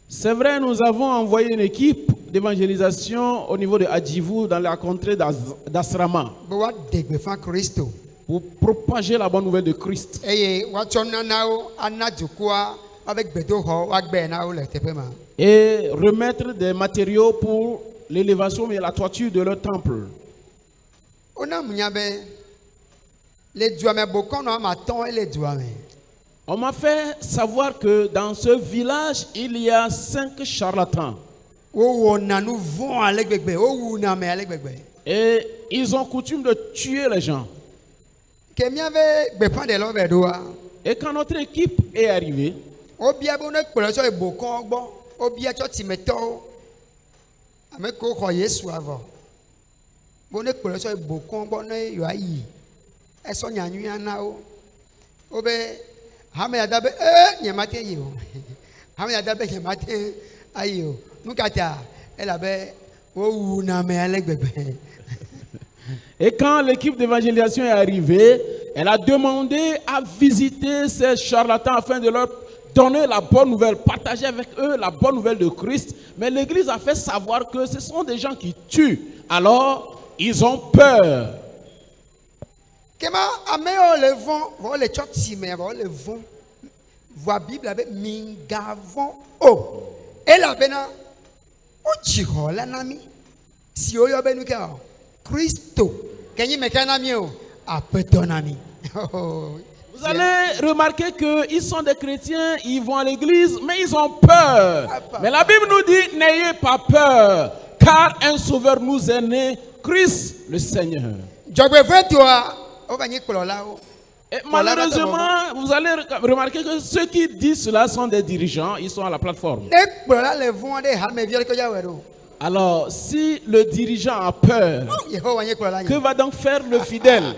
C'est vrai, nous avons envoyé une équipe d'évangélisation au niveau de Adjivou dans la contrée d'Asrama pour propager la bonne nouvelle de Christ. Et remettre des matériaux pour l'élévation et la toiture de leur temple. On m'a fait savoir que dans ce village, il y a 5 charlatans. Et ils ont coutume de tuer les gens. Et quand notre équipe est arrivée, et quand l'équipe d'évangélisation est arrivée, elle a demandé à visiter ces charlatans afin de leur donner la bonne nouvelle, partager avec eux la bonne nouvelle de Christ. Mais l'église a fait savoir que ce sont des gens qui tuent. Alors, ils ont peur. Vous allez remarquer qu'ils sont des chrétiens, ils vont à l'église, mais ils ont peur. Mais la Bible nous dit, n'ayez pas peur, car un sauveur nous est né, Christ le Seigneur. Et malheureusement, vous allez remarquer que ceux qui disent cela sont des dirigeants, ils sont à la plateforme. Alors, si le dirigeant a peur, que va donc faire le fidèle?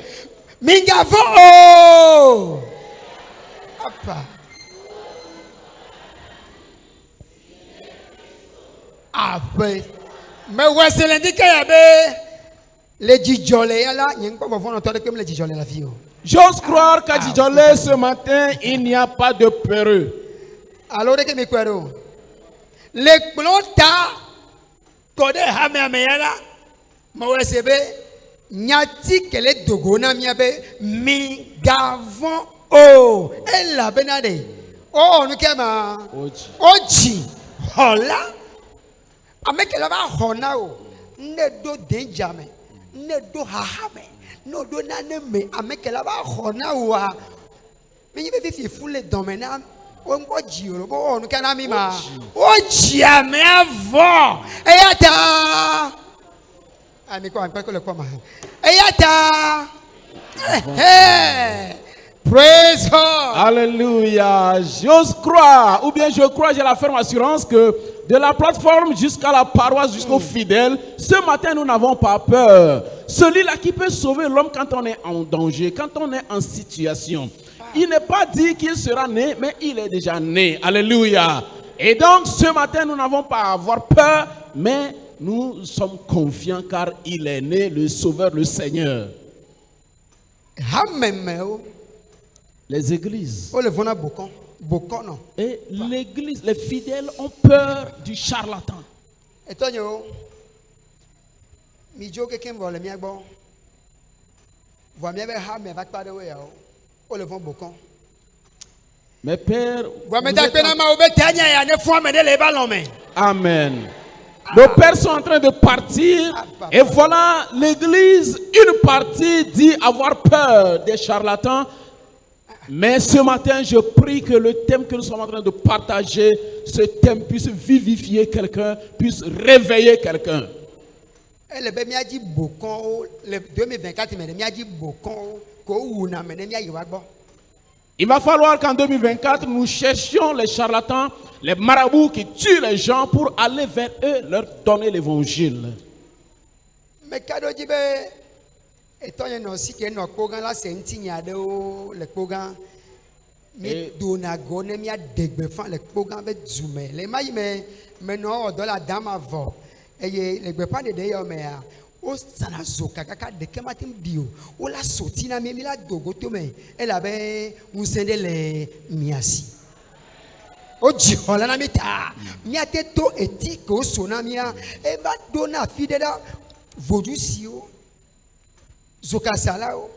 J'ose croire qu'à Djidjolé ce matin, il n'y a pas de peureux. Alors, nyati kele dogona miabe mi gavon o ela benade o nukema oji hola amekela ba hona o ne do denjame ne do hahame no do naneme amekela ba hona wa mi be fi fule domena o ngo jioro bo o nukana mi ma oji ame avo eyata. Praise God. Alléluia. J'ose croire, ou bien je crois, j'ai la ferme assurance que de la plateforme jusqu'à la paroisse, jusqu'aux fidèles, ce matin nous n'avons pas peur. Celui-là qui peut sauver l'homme quand on est en danger, quand on est en situation. Il n'est pas dit qu'il sera né, mais il est déjà né. Alléluia. Et donc ce matin nous n'avons pas à avoir peur, mais nous sommes confiants car il est né, le Sauveur, le Seigneur. Les églises et l'église, les fidèles ont peur du charlatan. Mais Père, Amen. Nos pères sont en train de partir et voilà l'église, une partie dit avoir peur des charlatans. Mais ce matin, je prie que le thème que nous sommes en train de partager, ce thème puisse vivifier quelqu'un, puisse réveiller quelqu'un. Il va falloir qu'en 2024, nous cherchions les charlatans, les marabouts qui tuent les gens pour aller vers eux, leur donner l'évangile. o dzi xɔ la na mi ta miate to eti ke o so na mia eva do na afi ɖe ɖa vodisiwo zokasalawo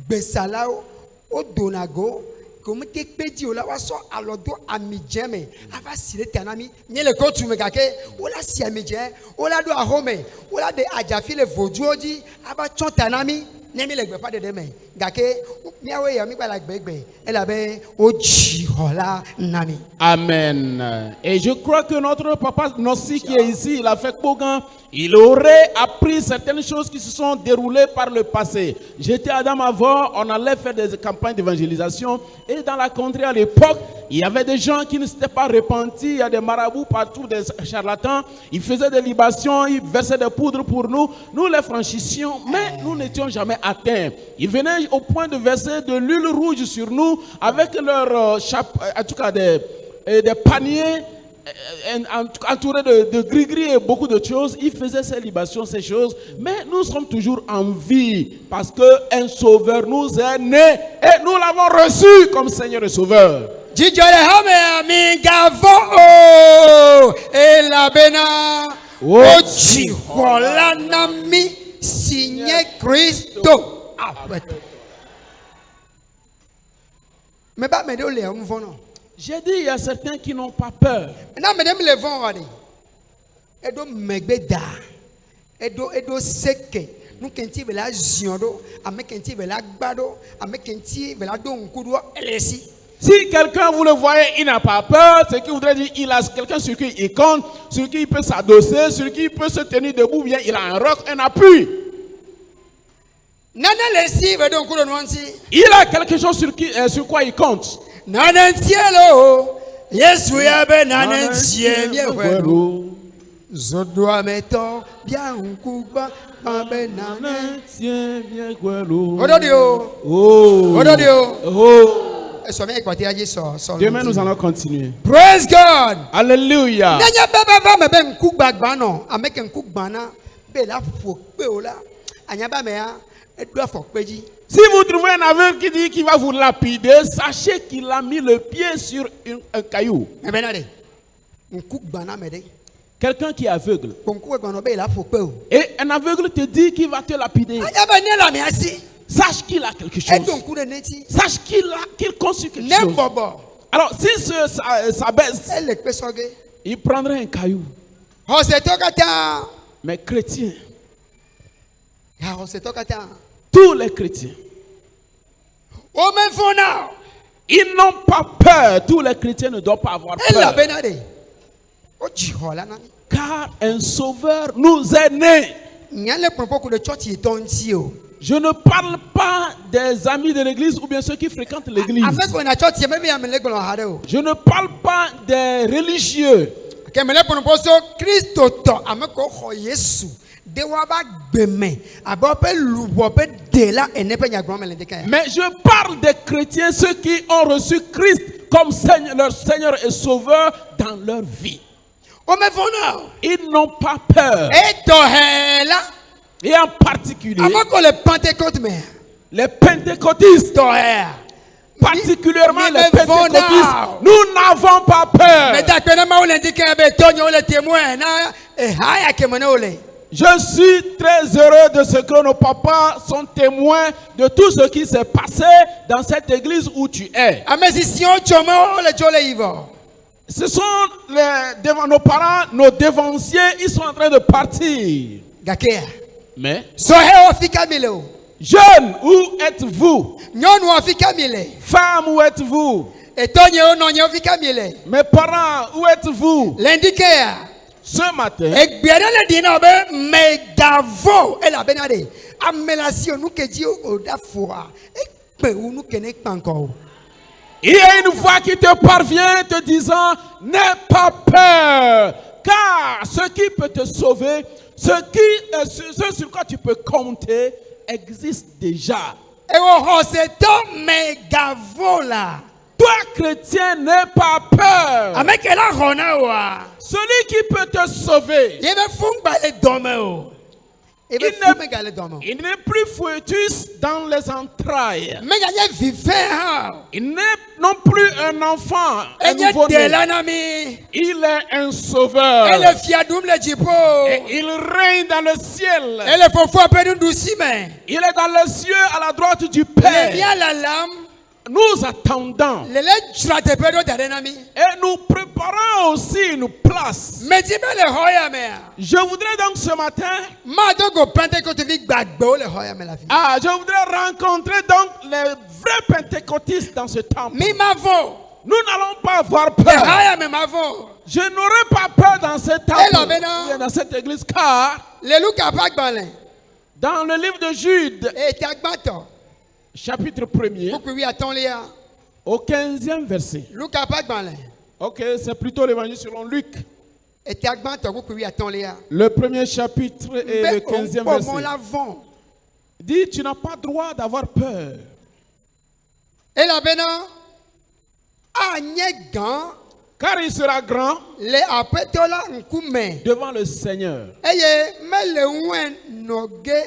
gbesalawo o dona go comme te pedi o la wa so alodo ami jeme ava sire tanami nye le ko tu me gake o la si ami je o la do ahome o la de ajafi le voduoji ava chon tanami ne mi le gbe pa de me gake miawe ya mi gba la gbegbe ela be o ji hola nami. Amen. Et je crois que notre papa Nossi qui est ici, il a fait Kogan. Il aurait appris certaines choses qui se sont déroulées par le passé. J'étais à Adam avant, on allait faire des campagnes d'évangélisation. Et dans la contrée à l'époque, il y avait des gens qui ne s'étaient pas repentis. Il y a des marabouts partout, des charlatans. Ils faisaient des libations, ils versaient des poudres pour nous. Nous les franchissions, mais nous n'étions jamais atteints. Ils venaient au point de verser de l'huile rouge sur nous avec leur en tout cas des paniers entourés de gris-gris et beaucoup de choses. Ils faisaient ces libations, ces choses. Mais nous sommes toujours en vie parce qu'un sauveur nous est né et nous l'avons reçu comme Seigneur et Sauveur. J'ai dit, il y a certains qui n'ont pas peur. Si quelqu'un, vous le voyez, il n'a pas peur, c'est qu'il voudrait dire il a quelqu'un sur qui il compte, sur qui il peut s'adosser, sur qui il peut se tenir debout, bien il a un roc, un appui. Il a quelque chose sur quoi il compte. Demain nous allons continuer. Praise God. Alléluia. Si vous trouvez un aveugle qui dit qu'il va vous lapider, sachez qu'il a mis le pied sur un caillou. Quelqu'un qui est aveugle. Et un aveugle te dit qu'il va te lapider. Sache qu'il a quelque chose. Sache qu'il conçut quelque chose. Alors, si ça baisse, il prendrait un caillou. Mais chrétiens, tous les chrétiens, ils n'ont pas peur. Tous les chrétiens ne doivent pas avoir peur. Car un sauveur nous est né. Je ne parle pas des amis de l'église ou bien ceux qui fréquentent l'église. Je ne parle pas des religieux. Mais je parle des chrétiens, ceux qui ont reçu Christ comme leur Seigneur et Sauveur dans leur vie. Ils n'ont pas peur. Et en particulier, les pentecôtistes, particulièrement les pentecôtistes, nous n'avons pas peur. Je suis très heureux de ce que nos papas sont témoins de tout ce qui s'est passé dans cette église où tu es. Ce sont nos parents, nos dévanciers, ils sont en train de partir. Mais, jeunes, où êtes-vous? Femmes, où êtes-vous? Mes parents, où êtes-vous? Ce matin, il y a une voix qui te parvient te disant n'aie pas peur, car ce qui peut te sauver, ce sur quoi tu peux compter existe déjà. Toi, chrétien, n'aie pas peur. Celui qui peut te sauver, Et bien, Il fou, mais gale dormant. n'est plus fœtus dans les entrailles. Mais gale vivant. Il n'est non plus un enfant, un Et y a nouveau-né. de l'anami. Il est un sauveur. Et le fiadoum le jipo. Et il règne dans le ciel. Et le fofo appelle nous douci, mais. Il est dans les cieux à la droite du Le Père. bien la lame. Nous attendons. Le lait jurate pedo d'anami. Et nous préparons aussi une place. Mais dis me le hoya me. Je voudrais donc ce matin, Ma dogo pentecôte vi gbagbo le hoya me la vie. je voudrais rencontrer donc les vrais pentecôtistes dans ce temple. Mi mavo. Nous n'allons pas avoir Le peur. hoya me mavo. Je n'aurai pas peur dans ce là, temple, maintenant. ou dans cette église, car Le loup pas gbalin. dans le livre de Jude, Et tagbato. chapitre 1er, Beaucoup oui attend Léa. au 15e verset. Loup pas gbalin. Ok, c'est plutôt l'évangile selon Luc. Et tagbato beaucoup oui attend Léa. Le premier chapitre et le 15e Mon verset. l'avant. Dit, tu n'as pas droit d'avoir peur. Et là maintenant. Ah nyegan. Car il sera grand Le apetola nkume. devant le Seigneur. Eye me le ouen noge.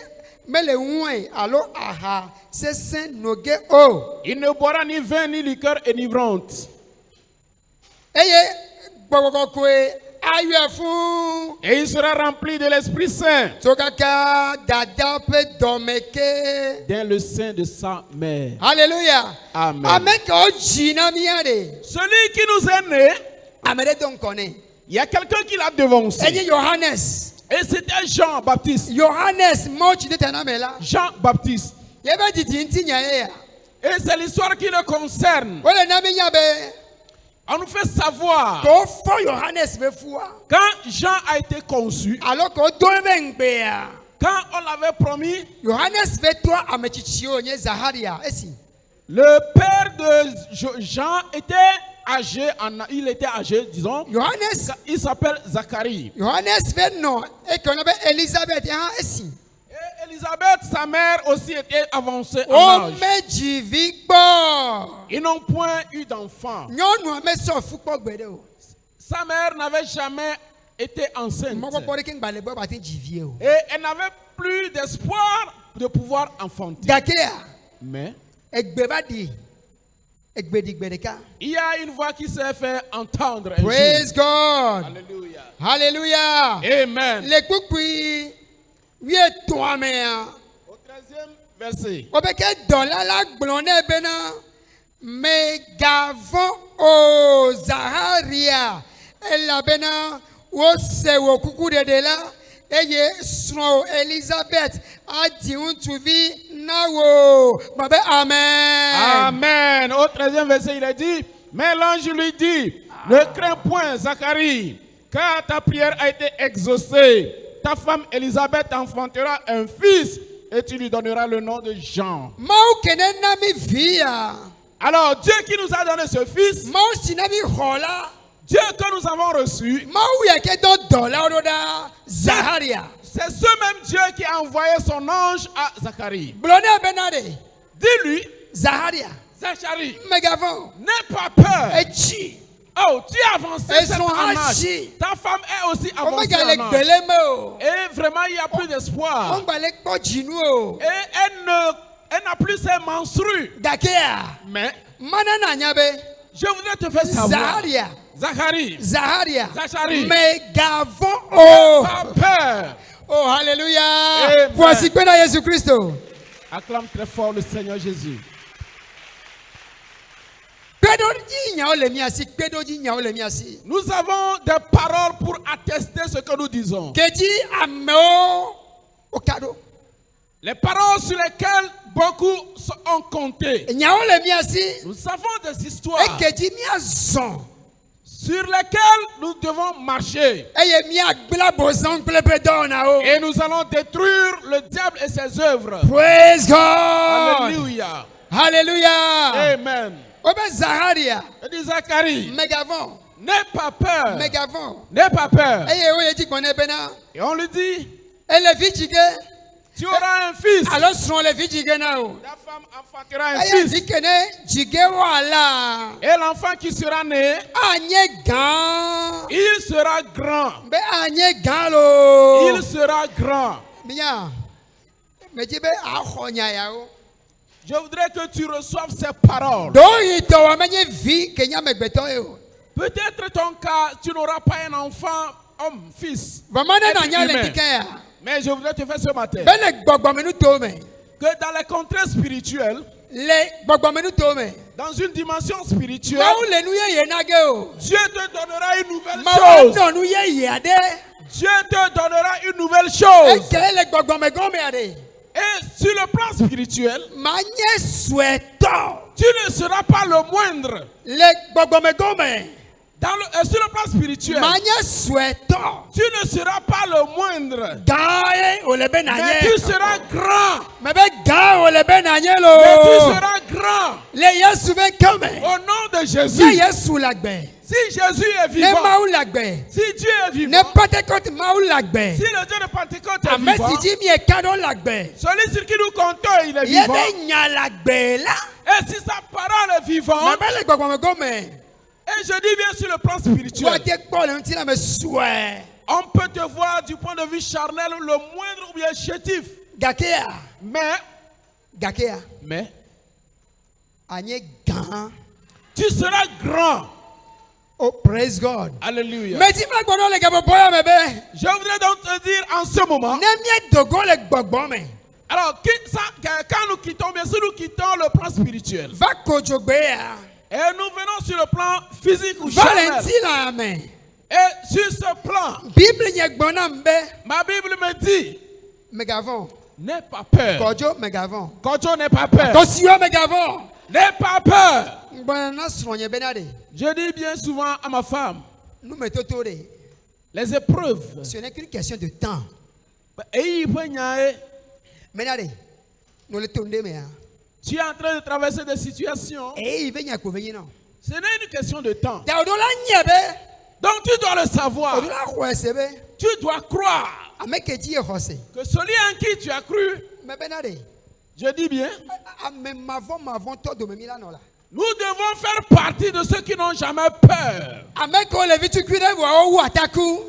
Me le ouen alo aha. C'est saint noge o. Il ne boira ni vin ni liqueur enivrante. Eye gbogokwe ayu fun. Et il sera rempli de l'Esprit Saint Tokaka dada pe domeke. dans le sein de sa mère. Alléluia. Amen. Amen ko jina miade. Celui qui nous est né, Amede don connaît. il y a quelqu'un qui l'a devancé. Eye Johannes. Et c'était Jean-Baptiste. Johannes mochi de tanamela. Jean-Baptiste. Yeba didi ntinya ya. Et c'est l'histoire qui le concerne. Wole nami nyabe. On nous fait savoir, Ko fo Johannes be fua. quand Jean a été conçu, Alors ko dobe ngbeya. quand on l'avait promis, Johannes ve toi amechichio nye Zaharia esi. le père de Jean était âgé, il était âgé, disons. Johannes Il s'appelle Zacharie. Johannes ve no e ko be Elizabeth ya esi. Et Élisabeth, sa mère, aussi était avancée en O âge. meji vigbo. Ils n'ont point eu d'enfant. Nyɔnu ame sɔ fukpɔ gbe ɖe o. Sa mère n'avait jamais été enceinte. Mɔkpɔkpɔ ɖe ke ŋgbalẽ bɔ bate dzi vie o. Et elle n'avait plus d'espoir de pouvoir enfanter. Gakea Mais egbe va ɖi. Egbe ɖi gbe ɖeka. il y a une voix qui s'est fait entendre un Praise jour. God. Alléluia. Hallelujah. Amen. Le kpukpui wietɔ̃a mea. Au 13e verset. O be ke dɔla la gblɔ nɛ bena megavɔ o Zaharia elabena wose wò kuku ɖeɖe la eye srɔ̃wò Elizabeth adi ŋutsuvi na wò. Gblɔ be amen. Amen. Au 13e verset, il est dit, mais l'ange lui dit, ne crains point, Zacharie, car ta prière a été exaucée. Ta femme Élisabeth enfantera un fils et tu lui donneras le nom de Jean. Mawu kene na mi via. Alors, Dieu qui nous a donné ce fils, Mawu si na mi xɔ la. Dieu que nous avons reçu, Mawu yɛ ke dɔ dɔla ɖo ɖa Zaharia. c'est ce même Dieu qui a envoyé son ange à Zacharie. Gblɔ nɛ bena de Dis-lui, Zaharia. Zacharie, Megavɔ. n'aie pas peur. Etsi. Oh, tu es avancé Elles cette sont en âge. âgées. Ta femme est aussi O avancée mega le en âge. gbele me o. Et vraiment, il n'y a plus d'espoir. O ŋgba le kpɔ dzinu o. Et elle n'a plus ses menstrues. Gakea. Mais Mana na nya be. je voudrais te faire savoir, Zaharia. Zacharie, Zaharia. Zacharie. Megavɔ o. pas peur. Oh hallelujah. Amen. Voici pena Jésus Christo. Acclame très fort le Seigneur Jésus. Kpeɖodzi nyawo le miasi. Kpeɖodzi nyawo le miasi. Nous avons des paroles pour attester ce que nous disons. Kedzi amewo o ka ɖo. Les paroles sur lesquelles beaucoup ont compté. Nyawo le miasi. Nous avons des histoires Ekedzi miazɔ. sur lesquelles nous devons marcher. Eye miagblẽ bozan kple eƒe dɔwɔnawo. Et nous allons détruire le diable et ses œuvres. Praise God. Alléluia. Hallelujah. Amen. Obe Zaharia. Et dit Zacharie, Megavɔ. n'aie pas peur. Megavɔ. N'aie pas peur. Eye wo ye dzi gbɔnɛ bena. Et on lui dit, Ele vi dzige. tu auras un fils. Alo srɔ̃ le vi dzige na o. Ta femme enfantera un Eye fils. vi kene dzige wo ala. Et l'enfant qui sera né, Anye gã. il sera grand. Be anye gã lo. Il sera grand. Mia. Me dit be ahonya yao. Je voudrais que tu reçoives ces paroles. Do ito wa menye vie kenya megbeto yo. Peut-être ton cas, tu n'auras pas un enfant, homme, fils. Vamane na être nya humain. le dikaya. Mais je voudrais te faire ce matin Bele gbogbomenu to me. que dans les contrées spirituelles, Le gbogbomenu to me. dans une dimension spirituelle, Ma le nu ye nage o. Dieu te donnera une nouvelle Ma chose. no nu ye yade. Dieu te donnera une nouvelle chose. Eke le gbogbomegome ade. Et sur le plan spirituel, Manye souhaito. tu ne seras pas le moindre. Le gbogbomegome. Sur le plan spirituel, Manye souhaito. tu ne seras pas le moindre. Gae o le Mais benanye. tu seras grand. Mebe ga o le benanye Mais tu lo. seras grand. Le Yesu ben kome. Au nom de Ne Jésus. Yesu lagbe. Si Jésus est Ne vivant, maou lagbe. si Dieu est Ne vivant, Pentecôte maou lagbe. si le Dieu de Pentecôte est Ame vivant, si mi e kado lagbe. celui sur qui nous comptons, il est Ye vivant. be nya lagbe la. Et si sa parole est vivante, Mebe le gbogbomegome. et je dis bien sur le plan spirituel, Wa te kpo le ntina me souhait. on peut te voir du point de vue charnel le moindre ou bien chétif. Gakea. Mais, Anye gan. tu seras grand. Oh, praise God. Alléluia. Mais dis ma gbono le gabo boya mebe. Je voudrais donc te dire en ce moment, Ne mi dogo le gbogbome. alors quand nous quittons, bien sûr nous quittons le plan spirituel. Va kojogbe ya. Et nous venons sur le plan physique ou charnel. Valentina amen. Et sur ce plan, Bible nye gbona mbe. ma Bible me dit, Megavon. n'aie pas peur. Kojo megavon. Quand on n'est pas peur, Kosiwa megavon. n'aie pas peur. Gbona na sonye benade. Je dis bien souvent à ma femme, Nous mettons tout de. les épreuves, Ce n'est qu'une question de temps. et il peut y aller. Menade. Nous le tourne mais. Tu es en train de traverser des situations. Et il vient ko venir non. Ce n'est une question de temps. Da odola nyebe. Donc tu dois le savoir. Odola kwesebe. Tu dois croire Ameke di e hose. que celui en qui tu as cru, Me benade. je dis bien, Ame mavon to do me mila no la. nous devons faire partie de ceux qui n'ont jamais peur. Ameke o le vitu kwire wa o ataku.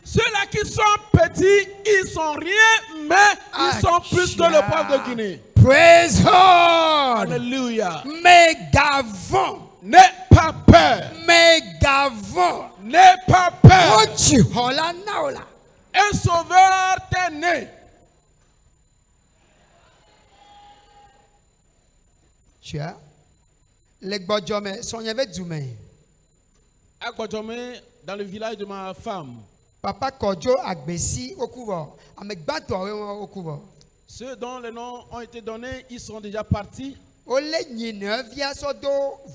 Ceux-là qui sont petits, ils sont rien, mais ils sont plus que le peuple de Guinée. Praise God. Alléluia. Megavon. N'aie pas peur. Megavon. N'aie pas peur. Ochi hola naola. Un sauveur t'est né. Chia. Le gbojome sonyeve dume. À Kodjomé, dans le village de ma femme, Papa Kojo agbesi okuvo. Amegbato awe okuvo. ceux dont les noms ont été donnés, ils sont déjà partis. Ole nyinevia so do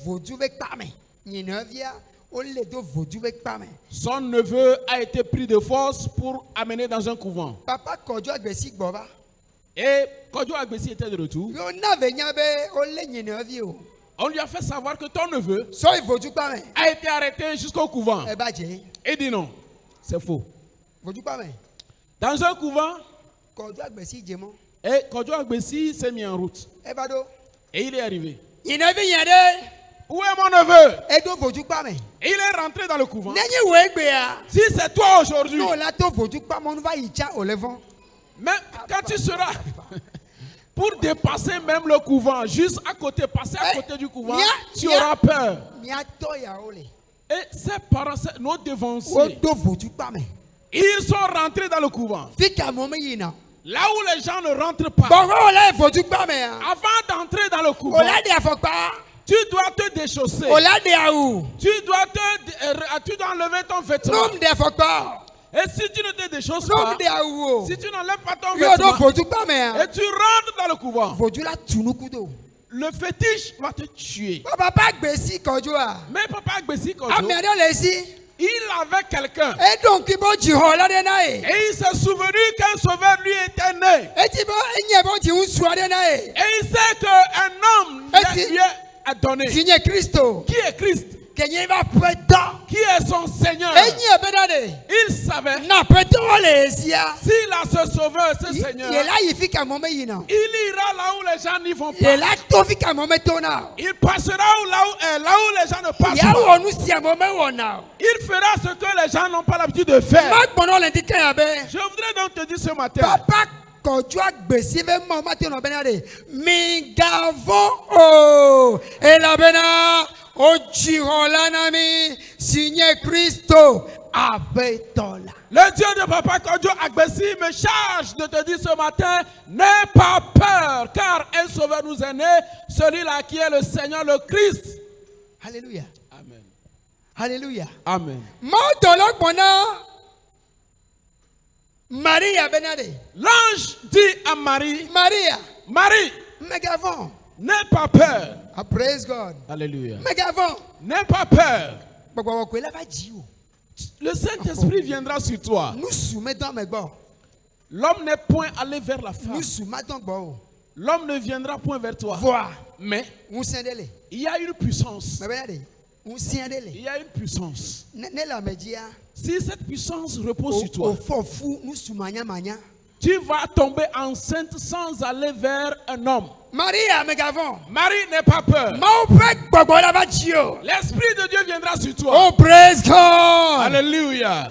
vodu vek pame. Nyinevia ole do vodu vek pame. Son neveu a été pris de force pour amener dans un couvent. Papa Kojo agbesi gboba. Et Kodjo Agbesi était de retour. Yo na venya be ole nyinevio. On lui a fait savoir que ton neveu So vodu pame. a été arrêté jusqu'au couvent. E ba je. Il dit non, c'est faux. Vodu pame. Dans un couvent, Kojo agbesi jemo. et Kodjo Agbesi s'est mis en route. E ba do. Et il est arrivé. Nyinevi yade. Où est mon neveu? E do vodu pame. Et il est rentré dans le couvent. Nenye wegbe ya. Si c'est toi aujourd'hui, No la to vodu pame on va yicha olevon. mais quand tu seras pour dépasser même le couvent, juste à côté, passer à côté du couvent, tu auras peur. Mia to ya ole. Et ses parents, nos O devanciers, do vodu pame. ils sont rentrés dans le couvent. Fika momme yina. Là où les gens ne rentrent pas. Bon ola vodu pame ya. Avant d'entrer dans le couvent, Ola de afokpa. tu dois te déchausser. Ola de aou. Tu dois enlever ton vêtement. Nom de afokpa. Et si tu ne te déchausses Nom pas, de aou. si tu n'enlèves pas ton Yo do vêtement, vodu pame ya. et tu rentres dans le couvent, Vodu la tunukudo. le fétiche va te tuer. Papa gbesi Kojo a. Mais Papa Agbesi Kodjo, Amiado le si. il avait quelqu'un. E donc ibo jihola de na e. Et il s'est souvenu qu'un sauveur lui était né. E ti bo enye bo ji unsua de na e. Et il sait qu'un homme lui est donné. Sinye Kristo. Qui est Christ? Kenye va peto. Qui est son Seigneur? Enye bedade. Il savait, Na peto le sia. s'il a ce sauveur, ce Seigneur, Ye la yifika momme yina. il ira là où les gens n'y vont Ye pas. la to fika momme tona. Il passera là où les gens ne passent Ya pas. wonu sia momme wona. Il fera ce que les gens n'ont pas l'habitude de faire. Ma gbono le dike ya be. Je voudrais donc te dire ce matin, Papa kɔjɔ agbesi bɛ mɔ mate nɔ bɛna de mi gavɔ o elabena o dzixɔla na mi si nye Kristo aƒetɔ la. Le Dieu de Papa Kodjo Agbesi me charge de te dire ce matin, n'aie pas peur, car un sauveur nous est né, celui-là qui est le Seigneur, le Christ. Alléluia. Amen. Alléluia. Amen. Mɔtɔlɔ gbɔna Maria benade. L'ange dit à Marie, Maria. Marie, Megavon. n'aie pas peur. I praise God. Alléluia. Megavon. N'aie pas peur. Gbɔgbɔ ko la va dzi o. Le Saint-Esprit viendra sur toi. Nous soumettons mes gbɔ. L'homme n'est point allé vers la femme. Nous soumettons gbɔ o. L'homme ne viendra point vers toi. Voir. Mais Ŋusẽ de le. il y a une puissance. Mɛ benade. Ŋusẽ de le. Il y a une puissance. Ne le ame dzia. Si cette puissance repose sur toi, O fɔ fu nusumanyamanya. tu vas tomber enceinte sans aller vers un homme. Maria Megavon. Marie, n'aie pas peur. Maaw ƒe gbɔgbɔ la va dzi o. L'Esprit de Dieu viendra sur toi. Oh praise God. Alléluia.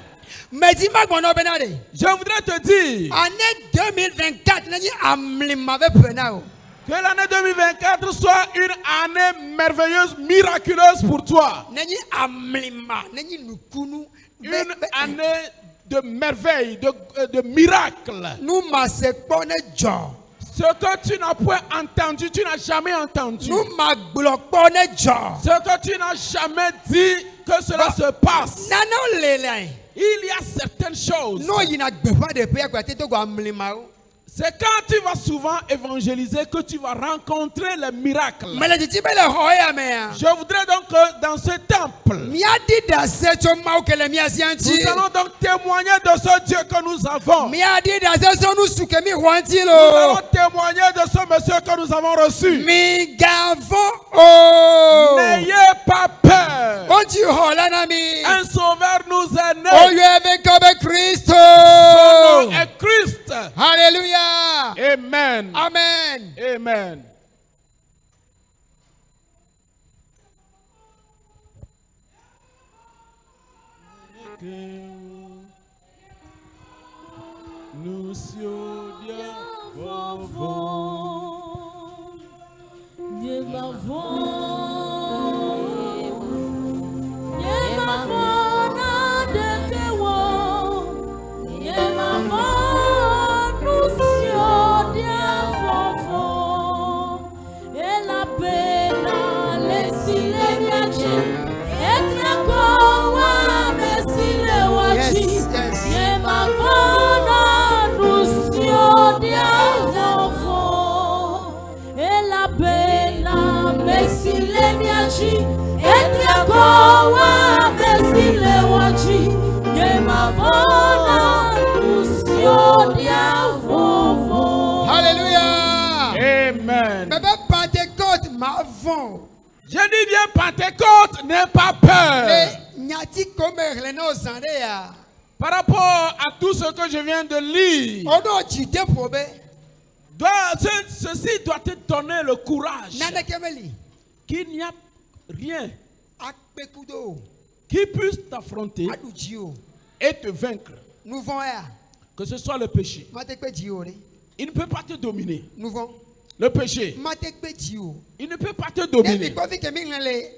Mɛdi ma gbɔnɔ bena de. Je voudrais te dire Année 2024 ne nye amlima bɛ pena o. que l'année 2024 soit une année merveilleuse, miraculeuse pour toi. Ne nye amlima ne nye nukunu. Une année de merveille, de miracle. Nu ma se kpɔ ne dzɔ. Ce que tu n'as point entendu, tu n'as jamais entendu. Nu ma gblɔ kpɔ ne dzɔ. Ce que tu n'as jamais dit que cela se passe. Nanewo le la yi. Il y a certaines choses. N'o yina gbeƒã de pe akpa te to go amlimawo. C'est quand tu vas souvent évangéliser que tu vas rencontrer les miracles. Mɛ le dzidzi be le xɔ ya mea. Je voudrais donc que dans ce temple, Míaɖi ɖase tso Mawu ke le mía sia ŋuti. nous allons donc témoigner de ce Dieu que nous avons. Míaɖi ɖase tso nu su ke mi xɔ ŋuti Nous lo. allons témoigner de ce monsieur que nous avons reçu. Mi gavɔ o. N'ayez pas peur. O dzixɔla na mi. Un sauveur nous est O né. yɔe be kɔ be Kristo. Son nom est Christ. Hallelujah. Amen. Amen. Amen. Yes, yes. Hallelujah. Amen. Bébé Pentecôte ma vont. Je dis bien Pentecôte, n'aie pas peur. Et nyati comme releno zande ya. Par rapport à tout ce que je viens de lire, Ono jide probe. ceci doit te donner le courage Nane kemeli. qu'il n'y a rien Akpekudo. qui puisse t'affronter Adu jio. et te vaincre. Nous vont ya. Que ce soit le péché. Matekpe jio re. Il ne peut pas te dominer. Nous vont. Le péché, Matekpe jio. il ne peut pas te Nebi dominer. kofi kemi ngale.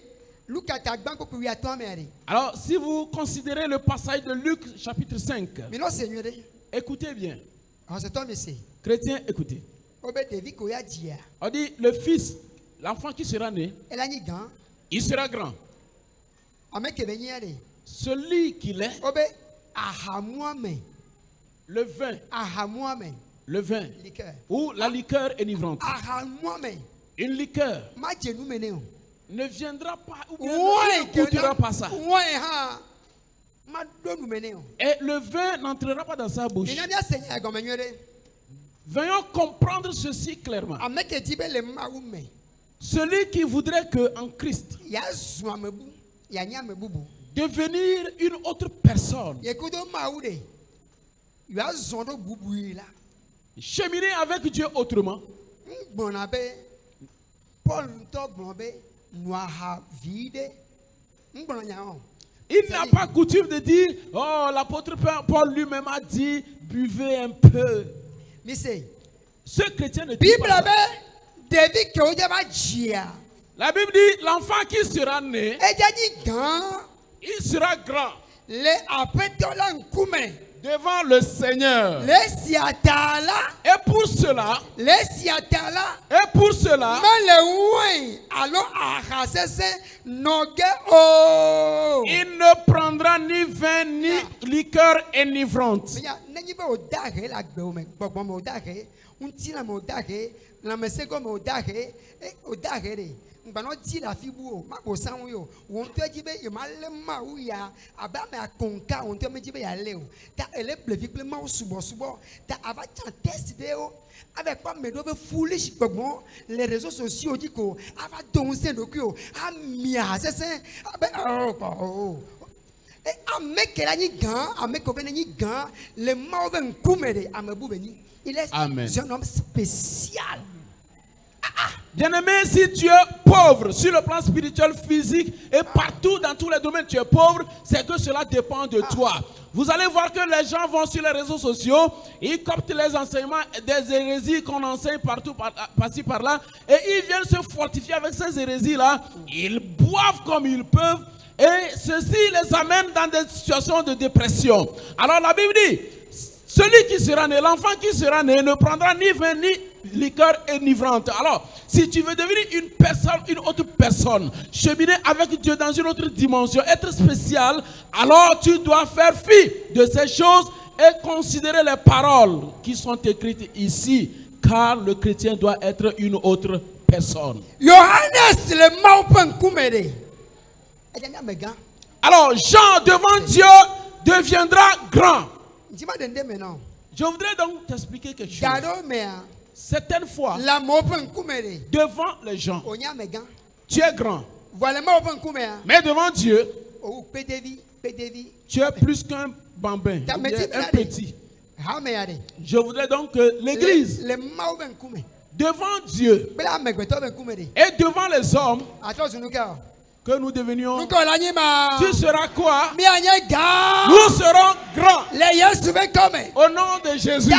Lukata gbanko ku ya to amere. Alors, si vous considérez le passage de Luc chapitre 5, Mino seigneur. écoutez bien. On se tombe ici. Chrétiens, écoutez. Obe devi ko ya dia. On dit, le fils, l'enfant qui sera né, Elani gan. il sera grand. Ameke benyere. Celui qu'il est, Obe ahamuame. le vin, Ahamuame. le vin, Liqueur. ou la liqueur enivrante. Ahamuame. Une liqueur Ma jenu meneo. ne viendra pas, ou bien Ouais, ne goûtera pas ça. Ouais, ha. Ma donu meneo. Et le vin n'entrera pas dans sa bouche. Ina dia seigneur gomenyere. Veuillons comprendre ceci clairement. Ameke dibe le maume. Celui qui voudrait que en Christ Ya zuamebu. Ya nyamebubu. devenir une autre personne, Yekudo maude. Ya zondo bubu la. cheminer avec Dieu autrement, Ngbonabe. Paul nto gbonabe. Noaha vide. Ngbonanya. il n'a pas coutume de dire, oh, l'apôtre Paul lui-même a dit, buvez un peu. Ce chrétien ne dit Bible pas ça. be David ke ojaba jia. La Bible dit, l'enfant qui sera né, Ejani gan il sera grand le apetola nkume. devant le Seigneur. Le siatala, Et pour cela, mele win alo ahasese noge o. il ne prendra ni vin ni liqueur enivrante. Menya nenyi be odahe la gbe o me gbogbo me odahe, untina me odahe, la mesego me odahe, odahe de. Ngbanọ ti la fi bu o, ma bo sanwo yo. Won to ejibe e ma le ma wu ya, aba me akonka won to mejibe ya le o. Ta ele plevi ple ma subo ta ava chan test de o. Avec pas me dove foolish gbogbo les réseaux sociaux dit ko ava don se doku o. A mia sese abe oh. Et ameke la ni gan, ameke obene ni gan, le mauvais nkumere amebu beni. Il est un homme spécial. Bien-aimé, si tu es pauvre sur le plan spirituel, physique et partout dans tous les domaines, tu es pauvre, c'est que cela dépend de toi. Vous allez voir que les gens vont sur les réseaux sociaux, ils coptent les enseignements des hérésies qu'on enseigne partout, par-ci, par-là, et ils viennent se fortifier avec ces hérésies-là. Ils boivent comme ils peuvent, et ceci les amène dans des situations de dépression. Alors la Bible dit, celui qui sera né, l'enfant qui sera né, ne prendra ni vin ni liqueur enivrante. Alors, si tu veux devenir une personne, une autre personne, cheminer avec Dieu dans une autre dimension, être spécial, alors tu dois faire fi de ces choses et considérer les paroles qui sont écrites ici, car le chrétien doit être une autre personne. Johannes le maupen kumere. Alors, Jean devant Dieu deviendra grand. Je voudrais donc t'expliquer quelque chose. Certaines fois, devant les gens, tu es grand. Mais devant Dieu, tu es plus qu'un bambin, un petit. Je voudrais donc que l'Église, devant Dieu et devant les hommes, que nous devenions, tu seras quoi? Nous serons grands au nom de Jésus.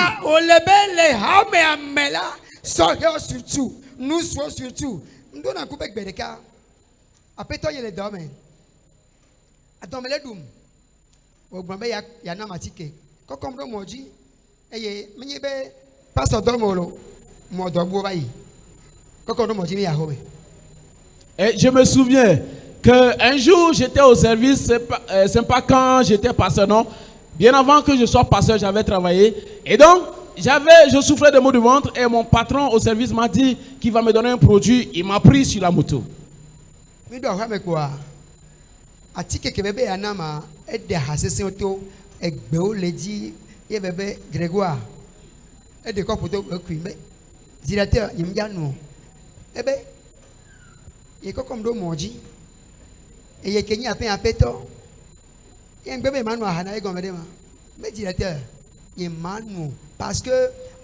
Nous sommes surtout. Nous donnons un coup de bédeka. Après toi, il y a les dames. Attends, mais les dames. Au grand il y a un amatique. Quand on me dit, et il y a pas de domolo. Moi, je dois aller. Quand on me dit, il y a un. Et je me souviens qu'un jour j'étais au service, c'est pas quand j'étais pasteur, non. Bien avant que je sois pasteur, j'avais travaillé. Et donc, je souffrais de maux de ventre et mon patron au service m'a dit qu'il va me donner un produit. Il m'a pris sur la moto. Mais doit faire quoi? Attique que bébé anama est de hasser auto et béo lady et bébé Grégoire. Et de quoi pour toi, directeur, il me dit non. Eh bien, il y a comme deux moji. Et il y a quelqu'un qui a un péto. Il y a un bébé manu à Hanaï comme ça. Mais directeur, il y a manu. Parce que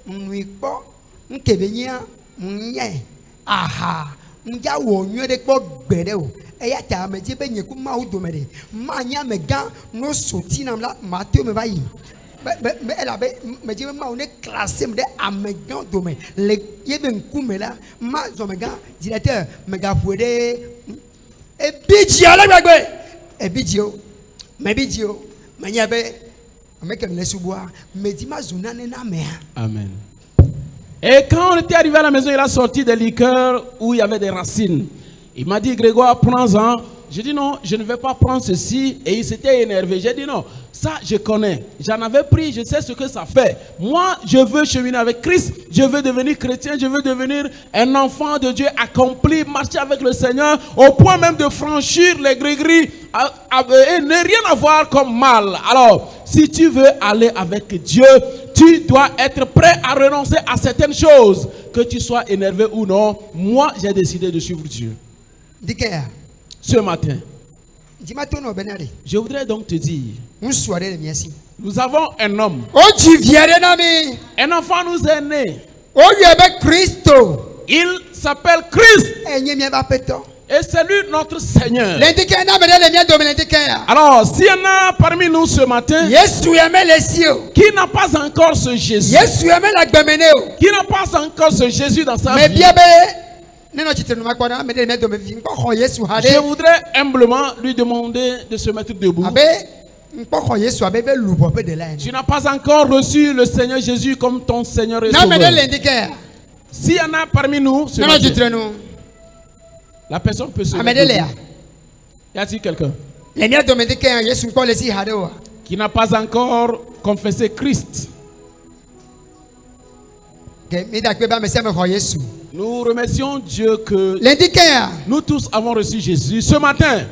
nous ne sommes pas, nous sommes venus, nous sommes aha. Nous sommes venus de quoi bédéo. Et il y a ta me dit, ben, il y a comme ma ou doméré. Mania me gant, nous soutenons la Mathieu me va y. Mais elle a dit, mais on est classé de Amégan domaine. Les yében koumela, ma zomégan, directeur, méga foué. Et bidjo, la bagbe. Et bidjo, mais bidjo, mais y avait, mais comme les sous-bois, mais dis ma zona n'est pas mère. Amen. Et quand on était arrivé à la maison, il a sorti des liqueurs où il y avait des racines. Il m'a dit, Grégoire, prends-en. J'ai dit non, je ne vais pas prendre ceci. Et il s'était énervé. J'ai dit non, ça je connais. J'en avais pris, je sais ce que ça fait. Moi, je veux cheminer avec Christ. Je veux devenir chrétien. Je veux devenir un enfant de Dieu accompli, marcher avec le Seigneur au point même de franchir les gris-gris et ne rien avoir comme mal. Alors, si tu veux aller avec Dieu, tu dois être prêt à renoncer à certaines choses. Que tu sois énervé ou non, moi j'ai décidé de suivre Dieu. Ce matin, je voudrais donc te dire, nous avons un homme. Un enfant nous est né. Il s'appelle Christ. Et c'est lui notre Seigneur. L'indicé n'a pas les miens de l'indicé. Alors, s'il y en a parmi nous ce matin Yesu aimait les cieux. qui n'a pas encore ce Jésus, Yesu aimait la gbemeneo. qui n'a pas encore ce Jésus dans sa Mais vie, bien non tu te nous pas mais les miens de vie pas Yesu hade. je voudrais humblement lui demander de se mettre debout. Abe pas Yesu abe ve lubo pe de là. Tu n'as pas encore reçu le Seigneur Jésus comme ton Seigneur et Non mais Sauveur. l'indicé. S'il y en a parmi nous ce Non matin, tu te nous. la personne peut se mettre Amedele. debout. Y a-t-il quelqu'un Les miens de l'indicé Yesu pas les si hade wa. qui n'a pas encore confessé Christ? Que mi da pe ba me se me Yesu. Nous remercions Dieu que L'indicé. nous tous avons reçu Jésus. Ce matin,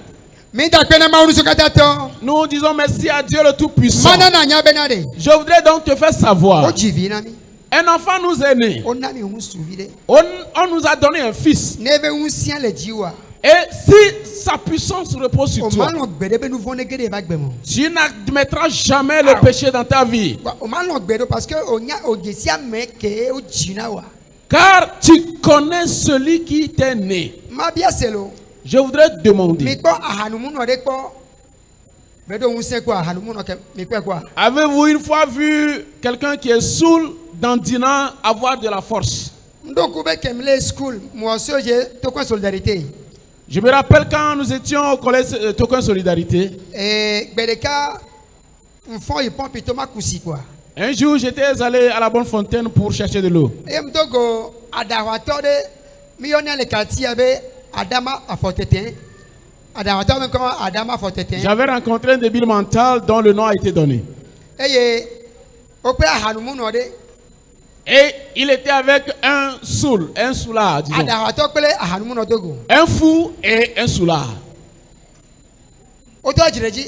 Mi da pe na ma unu sukatato. nous disons merci à Dieu le Tout-Puissant. Mana na nya benade. Je voudrais donc te faire savoir, O jivina mi. un enfant nous est né. On a mi un souvide. On nous a donné un fils. Neve un sien le jiwa. Et si sa puissance repose sur O toi, malo gbede nous vont néger ba gbemo. tu n'admettras jamais le péché dans ta vie. O malo gbede parce que o nya o gesia me ke o jina wa. Car tu connais celui qui t'est né. Ma bia selo. Je voudrais te Mi demander, ko ahanumu no de ko. Bedo un se ko ahanumu no ke mi pe quoi. avez-vous une fois vu quelqu'un qui est saoul dandinant avoir de la force? Ndoko be kemle school mo soje to ko solidarité. Je me rappelle quand nous étions au collège Token Solidarité. Gbedeka mfon y pompe toma kusi quoi. Un jour, j'étais allé à la Bonne Fontaine pour chercher de l'eau. E mtogo adawato de millionnaire le quartier avait Adama à Fortetin. Adawato même comment Adama Fortetin. J'avais rencontré un débile mental dont le nom a été donné. Eye opé ahanumu no de Et il était avec un soulard, disons. Adawato pele ahanumu no dogo. Un fou et un soulard. Oto jireji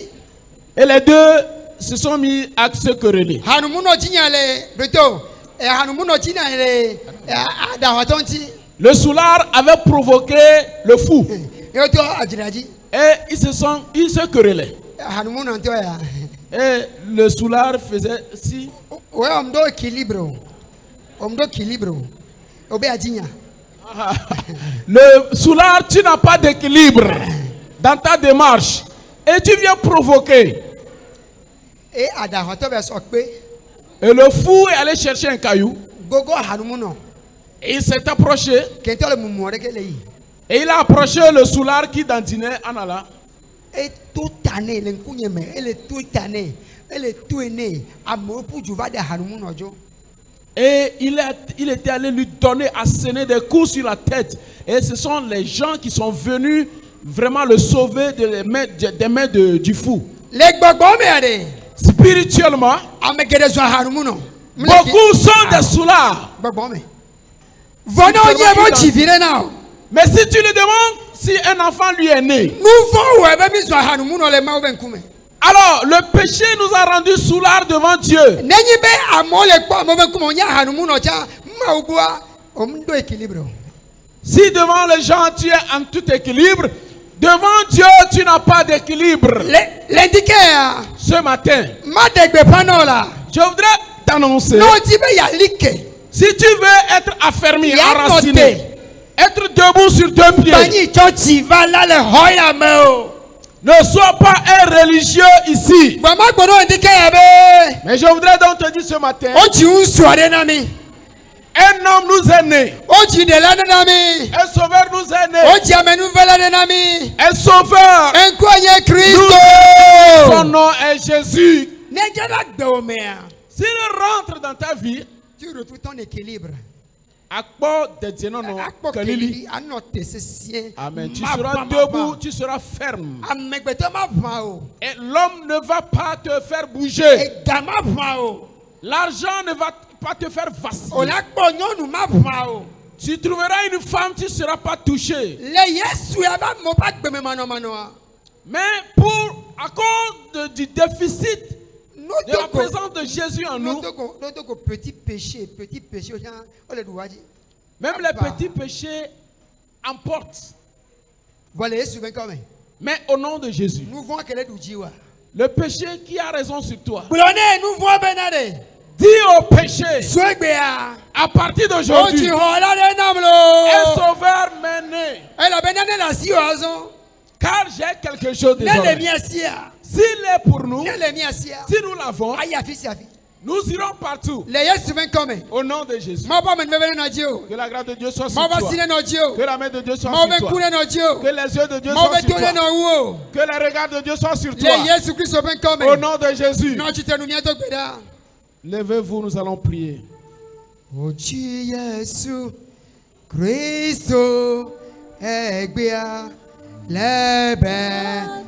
Et les deux se sont mis à se quereller. hanumu no jinyale beto e hanumu no jinyale Adawato nti Le soulard avait provoqué le fou. e oto ajireji Et ils se querellaient. hanumu no nto ya. Et le soulard faisait si. Ouais, on doit équilibre. Obé ajinya. Le soulard, tu n'as pas d'équilibre dans ta démarche. Et tu viens provoquer. Et Adawato be sokpe Et le fou est allé chercher un caillou. gogo hanumu no. Et il s'est approché. Kento le mumore ke lei. Et il a approché le soulard qui dandinait en allant. Et tout année le nkunye me, elle est toute année. Elle est tout née. Amour pour juva de hanumu no jo. Et il était allé lui donner, asséner des coups sur la tête. Et ce sont les gens qui sont venus vraiment le sauver des mains du fou. Les gbogbo me ade. Spirituellement, Amegede zo hanumu no. beaucoup sont des soulards. Gbogbo me. Vono nye mo jivire na. Mais si tu lui demandes si un enfant lui est né, Nous vont ouais be mi zo hanumu no le ma oben kume. alors le péché nous a rendus soulards devant Dieu. Nenyi be amole kwa oben kume onya hanumu no cha ma ubua omdo équilibre. Si devant les gens tu es en tout équilibre, devant Dieu tu n'as pas d'équilibre. L'indiqué Ce matin, ma degbe panola. je voudrais t'annoncer, Non ti be ya like. si tu veux être affermi, Il y a enraciné, être debout sur deux pieds, Bani choti va là le hoya meo. ne sois pas un religieux ici. Mama gbono indiqué be. Mais je voudrais donc te dire ce matin, O ji un soirée na mi. un homme nous est né, O ji de la na mi. un sauveur nous est né, O ji amenu vela na mi. un sauveur, En koye Christo. son nom est Jésus. Ne jada gbe o me. S'il rentre dans ta vie, Tu retrouves ton équilibre. akpo de non, Akpo kelili anote se sien. amen. Tu seras debout, tu seras ferme. Amegbeto ma bma o. Et l'homme ne va pas te faire bouger. E dama bma o. L'argent ne va pas te faire vaciller. O la gbo nyonu ma bma o. Tu trouveras une femme, tu ne seras pas touché. Le Yesu ya ba mo pa gbe me mano. Mais à cause du déficit de la présence de Jésus en nous, Petit péché, même les petits péchés emportent. Voilà, Yesu ben comme. Mais au nom de Jésus, Nous voyons qu'elle est du jiwa. le péché qui a raison sur toi, Blonné, nous voyons benade. Dis au péché, à partir d'aujourd'hui, un sauveur m'est né. Car j'ai quelque chose désormais. S'il est pour nous, si nous l'avons, nous irons partout. Au nom de Jésus. Que la grâce de Dieu soit sur toi. Que la main de Dieu soit sur toi. Que les yeux de Dieu soient sur toi. Que les regards de Dieu soient sur toi. Au nom de Jésus. Levez-vous, nous allons prier. Christo, Egbea, Lebe.